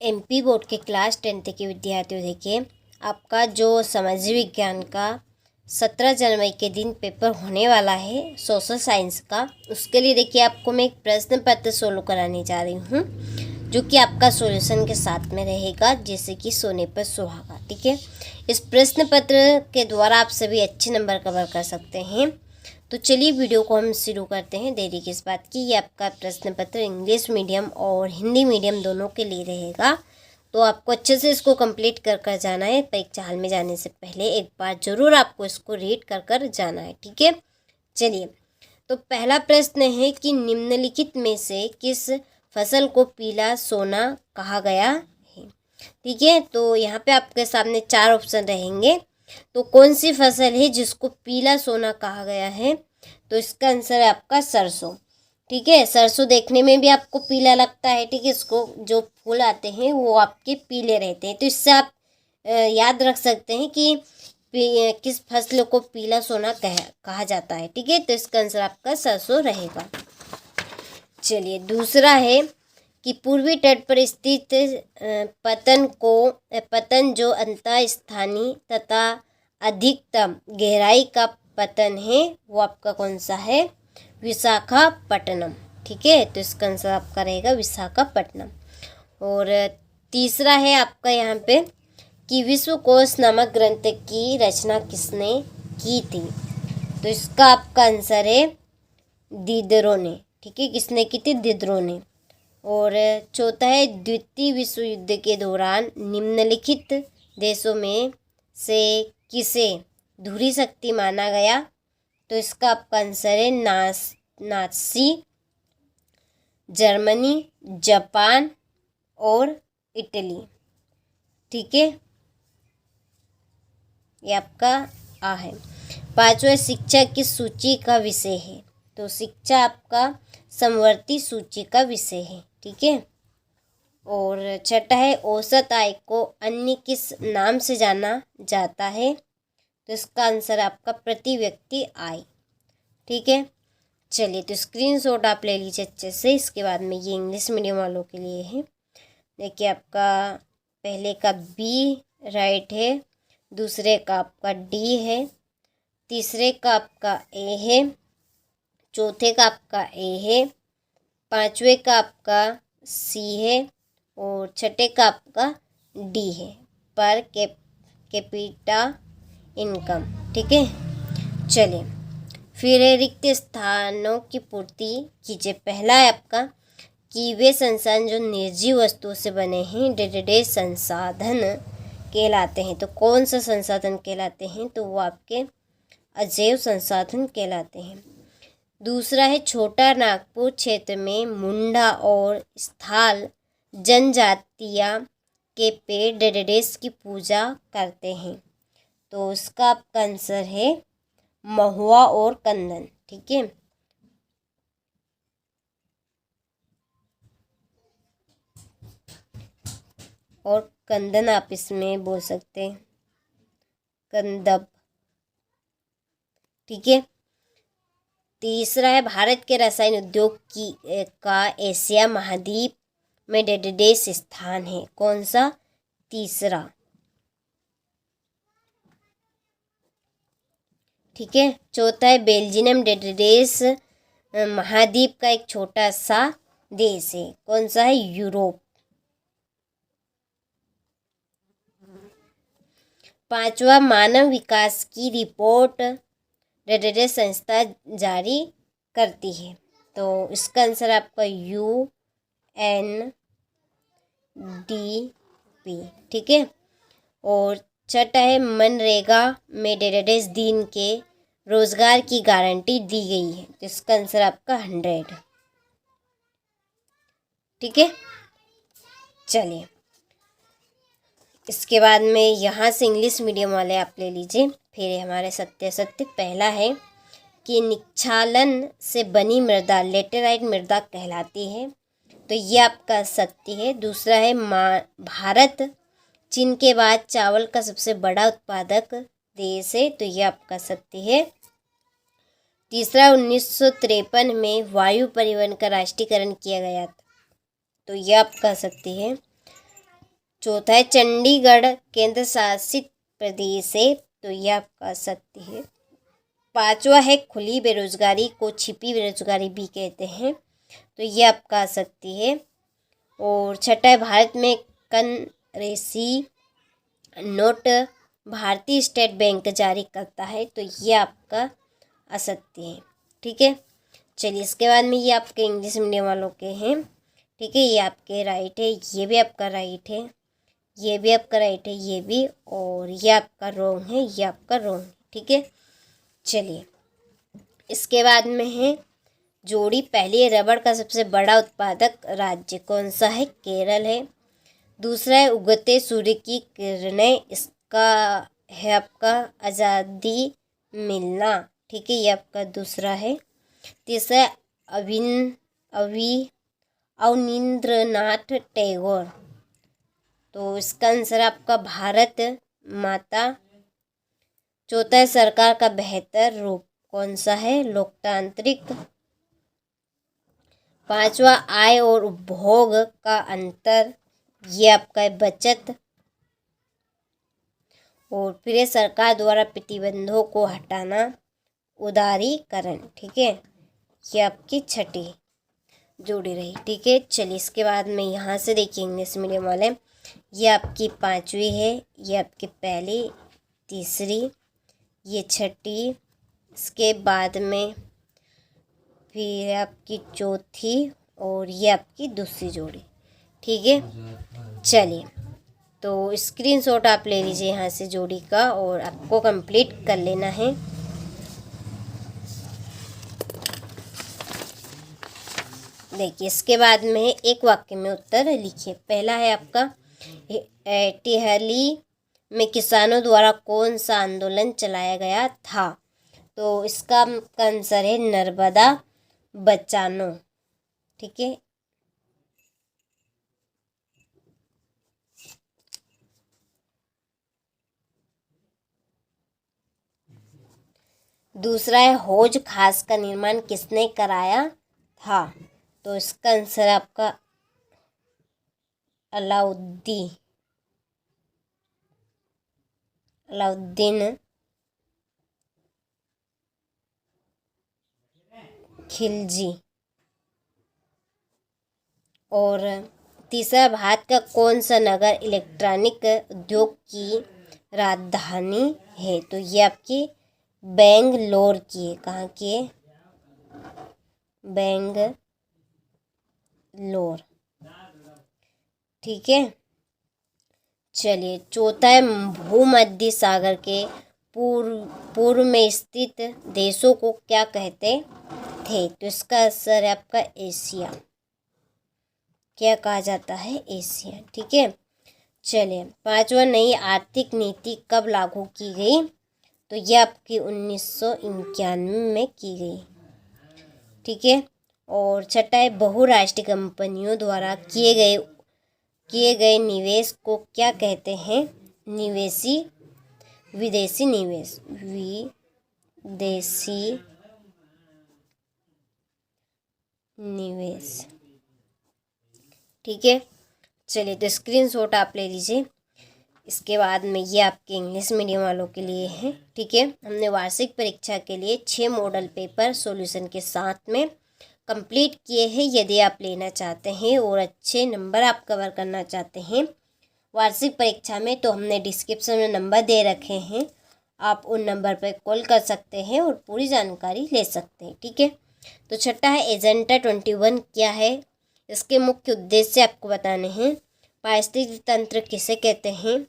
MP board के class 10th के विद्यार्थियों, देखिए आपका जो समाज विज्ञान का 17 जनवरी के दिन पेपर होने वाला है सोशल साइंस का, उसके लिए देखिए आपको मैं एक प्रश्न पत्र सोल्व कराने जा रही हूँ जो कि आपका सॉल्यूशन के साथ में रहेगा, जैसे कि सोने पर सुहागा। ठीक है, इस प्रश्न पत्र के द्वारा आप सभी अच्छे नंबर कवर कर सकते हैं। तो चलिए वीडियो को हम शुरू करते हैं। देरी किस बात की, ये आपका प्रश्न पत्र इंग्लिश मीडियम और हिंदी मीडियम दोनों के लिए रहेगा, तो आपको अच्छे से इसको कंप्लीट कर कर जाना है। परीक्षा हॉल में जाने से पहले एक बार ज़रूर आपको इसको रीड कर कर जाना है। ठीक है, चलिए तो पहला प्रश्न है कि निम्नलिखित में से किस फसल को पीला सोना कहा गया है। ठीक है, तो यहाँ पे आपके सामने 4 ऑप्शन रहेंगे। तो कौन सी फसल है जिसको पीला सोना कहा गया है, तो इसका आंसर है आपका सरसों। ठीक है, सरसों देखने में भी आपको पीला लगता है। ठीक है, इसको जो फूल आते हैं वो आपके पीले रहते हैं, तो इससे आप याद रख सकते हैं कि किस फसल को पीला सोना कहा जाता है। ठीक है, तो इसका आंसर आपका सरसों रहेगा। चलिए दूसरा है कि पूर्वी तट पर स्थित पतन जो अंतः स्थानीय तथा अधिकतम गहराई का पतन है वो आपका कौन सा है, विशाखापट्टनम। ठीक है, तो इसका आंसर आपका रहेगा विशाखापट्टनम। और तीसरा है आपका यहाँ पे कि विश्वकोश नामक ग्रंथ की रचना किसने की थी, तो इसका आपका आंसर है दिदरों ने। ठीक है, किसने की थी, दिदरों ने। और चौथा है द्वितीय विश्व युद्ध के दौरान निम्नलिखित देशों में से किसे धुरी शक्ति माना गया, तो इसका आपका आंसर है नाज़ी, जर्मनी, जापान और इटली। ठीक है, ये आपका आ है। पांचवा शिक्षा किस सूची का विषय है, तो शिक्षा आपका समवर्ती सूची का विषय है। ठीक है, और छठा है औसत आय को अन्य किस नाम से जाना जाता है, तो इसका आंसर आपका प्रति व्यक्ति आय। ठीक है, चलिए तो स्क्रीनशॉट आप ले लीजिए अच्छे से। इसके बाद में ये इंग्लिश मीडियम वालों के लिए है। देखिए आपका पहले का बी राइट है, दूसरे का आपका डी है, तीसरे का आपका ए है, चौथे का आपका ए है, पांचवे का आपका सी है और छठे का आपका डी है, पर कैपिटा इनकम। ठीक है, चलिए फिर है रिक्त स्थानों की पूर्ति कीजिए। पहला है आपका कि वे संसाधन जो निर्जीव वस्तुओं से बने हैं डे संसाधन कहलाते हैं, तो कौन सा संसाधन कहलाते हैं, तो वो आपके अजैव संसाधन कहलाते हैं। दूसरा है छोटा नागपुर क्षेत्र में मुंडा और स्थाल जनजातियाँ के पेड़ डेडेस की पूजा करते हैं, तो उसका आपका आंसर है महुआ और कंदन। ठीक है, और कंदन आप इसमें बोल सकते हैं कंदब। ठीक है, तीसरा है भारत के रसायन उद्योग का एशिया महाद्वीप में डेडेस स्थान है, कौन सा, तीसरा। ठीक है, चौथा है बेल्जियम डेडेस महाद्वीप का एक छोटा सा देश है, कौन सा है, यूरोप। पांचवा मानव विकास की रिपोर्ट डेडेस संस्था जारी करती है, तो इसका आंसर आपका UNDP। ठीक है, और छठा है मनरेगा में डेडेस दिन के रोजगार की गारंटी दी गई है, तो इसका आंसर आपका 100। ठीक है, चलिए इसके बाद में यहाँ से इंग्लिश मीडियम वाले आप ले लीजिए। फिर हमारे सत्य पहला है कि निक्षालन से बनी मृदा लेटेराइट मृदा कहलाती है, तो ये आपका सत्य है। दूसरा है भारत चीन के बाद चावल का सबसे बड़ा उत्पादक देश है, तो ये आपका सत्य है। तीसरा 1953 में वायु परिवहन का राष्ट्रीयकरण किया गया था, तो ये आपका सत्य है। चौथा है चंडीगढ़ केंद्र शासित प्रदेश है, तो यह आपका सत्य है। पांचवा है खुली बेरोजगारी को छिपी बेरोजगारी भी कहते हैं, तो यह आपका सत्य है। और छठा है भारत में करेंसी नोट भारतीय स्टेट बैंक जारी करता है, तो ये आपका असत्य है। ठीक है, चलिए इसके बाद में ये आपके इंग्लिश मीडियम वालों के हैं। ठीक है, ये आपके राइट है, ये भी आपका राइट है, ये भी आपका राइट है, ये भी, और ये आपका रॉन्ग है, ये आपका रॉन्ग है। ठीक है, चलिए इसके बाद में है जोड़ी पहली रबड़ का सबसे बड़ा उत्पादक राज्य कौन सा है? केरल है। दूसरा है उगते सूर्य की किरणें, इसका है आपका आज़ादी मिलना। ठीक है, ये आपका दूसरा है। तीसरा अवनींद्रनाथ टैगोर, तो इसका आंसर आपका भारत माता। चौथा है सरकार का बेहतर रूप कौन सा है? लोकतांत्रिक। पांचवा आय और उपभोग का अंतर, ये आपका है बचत। और फिर सरकार द्वारा प्रतिबंधों को हटाना, उदारीकरण। ठीक है, ये आपकी छठी जोड़ी रही। ठीक है, चलिए इसके बाद में यहाँ से देखिए इंग्लिश मीडियम वाले, ये आपकी पांचवी है, ये आपकी पहली, तीसरी, ये छठी, इसके बाद में फिर आपकी चौथी, और ये आपकी दूसरी जोड़ी। ठीक है, चलिए तो स्क्रीनशॉट आप ले लीजिए यहाँ से जोड़ी का, और आपको कंप्लीट कर लेना है। देखिए इसके बाद में एक वाक्य में उत्तर लिखिए। पहला है आपका टिहली में किसानों द्वारा कौन सा आंदोलन चलाया गया था? तो इसका आंसर है नर्मदा बचानो। ठीक है, दूसरा है हौज खास का निर्माण किसने कराया था? तो इसका आंसर आपका अलाउद्दीन खिलजी। और तीसरा भारत का कौन सा नगर इलेक्ट्रॉनिक उद्योग की राजधानी है? तो ये आपकी बेंगलोर की है। कहाँ की है? बेंगलोर। ठीक है, चलिए चौथा है भूमध्य सागर के पूर्व में स्थित देशों को क्या कहते थे? तो इसका आंसर है आपका एशिया। क्या कहा जाता है? एशिया। ठीक है, चलिए पांचवा नई आर्थिक नीति कब लागू की गई? तो यह आपकी 1991 में की गई। ठीक है, और छठा है बहुराष्ट्रीय कंपनियों द्वारा किए गए निवेश को क्या कहते हैं? विदेशी निवेश। ठीक है, चलिए तो स्क्रीनशॉट आप ले लीजिए। इसके बाद में ये आपके इंग्लिश मीडियम वालों के लिए है। ठीक है, हमने वार्षिक परीक्षा के लिए 6 मॉडल पेपर सॉल्यूशन के साथ में कंप्लीट किए हैं। यदि आप लेना चाहते हैं और अच्छे नंबर आप कवर करना चाहते हैं वार्षिक परीक्षा में, तो हमने डिस्क्रिप्शन में नंबर दे रखे हैं, आप उन नंबर पर कॉल कर सकते हैं और पूरी जानकारी ले सकते हैं। ठीक है, तो छठा है एजेंडा 21 क्या है? इसके मुख्य उद्देश्य आपको बताने हैं। पारिस्थितिक तंत्र किसे कहते हैं?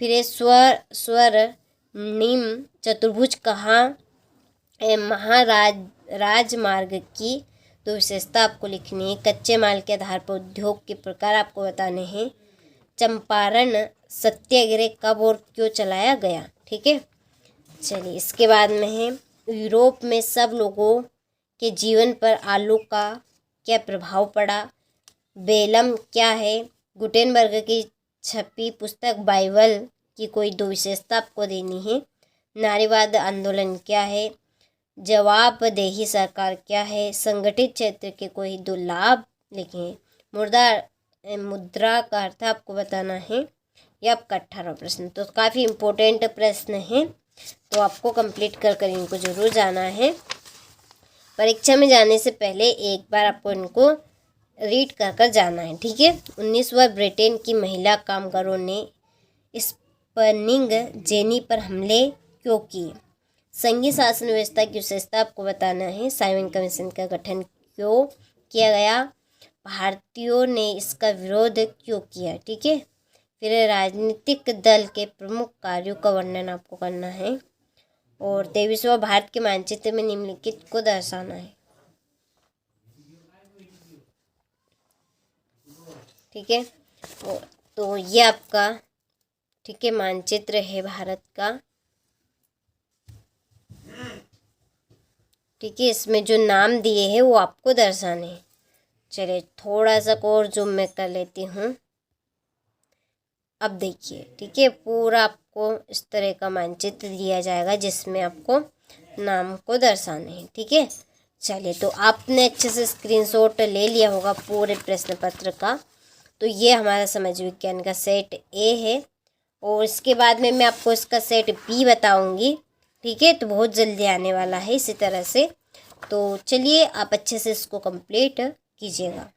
फिर स्वर निम चतुर्भुज कहाँ राजमार्ग की तो विशेषता आपको लिखनी है। कच्चे माल के आधार पर उद्योग के प्रकार आपको बताने हैं। चंपारण सत्याग्रह कब और क्यों चलाया गया? ठीक है, चलिए इसके बाद में है यूरोप में सब लोगों के जीवन पर आलू का क्या प्रभाव पड़ा? बेलम क्या है? गुटेनबर्ग की छपी पुस्तक बाइबल की कोई 2 विशेषता आपको देनी है। नारीवाद आंदोलन क्या है? जवाबदेही सरकार क्या है? संगठित क्षेत्र के कोई 2 लाभ लिखें। मुद्रा का अर्थ आपको बताना है। ये आपका 18वां प्रश्न। तो काफ़ी इम्पोर्टेंट प्रश्न है, तो आपको कंप्लीट कर इनको ज़रूर जाना है। परीक्षा में जाने से पहले एक बार आपको इनको रीड कर जाना है, ठीक है। 19वां ब्रिटेन की महिला कामगारों ने स्पिनिंग जेनी पर हमले क्यों किए? संघीय शासन व्यवस्था की विशेषता आपको बताना है। साइमन कमीशन का गठन क्यों किया गया? भारतीयों ने इसका विरोध क्यों किया? ठीक है। फिर राजनीतिक दल के प्रमुख कार्यों का वर्णन आपको करना है। और 23वां भारत के मानचित्र में निम्नलिखित को दर्शाना है, ठीक है। तो ये आपका, ठीक है, मानचित्र है भारत का, ठीक है। इसमें जो नाम दिए हैं वो आपको दर्शाने हैं। चलिए थोड़ा सा और जूम मैं कर लेती हूँ। अब देखिए, ठीक है, पूरा आपको इस तरह का मानचित्र दिया जाएगा जिसमें आपको नाम को दर्शाने हैं, ठीक है। चलिए, तो आपने अच्छे से स्क्रीनशॉट ले लिया होगा पूरे प्रश्न पत्र का। तो ये हमारा समाज विज्ञान का सेट ए है, और इसके बाद में मैं आपको इसका सेट बी बताऊंगी, ठीक है। तो बहुत जल्दी आने वाला है इसी तरह से। तो चलिए आप अच्छे से इसको कंप्लीट कीजिएगा।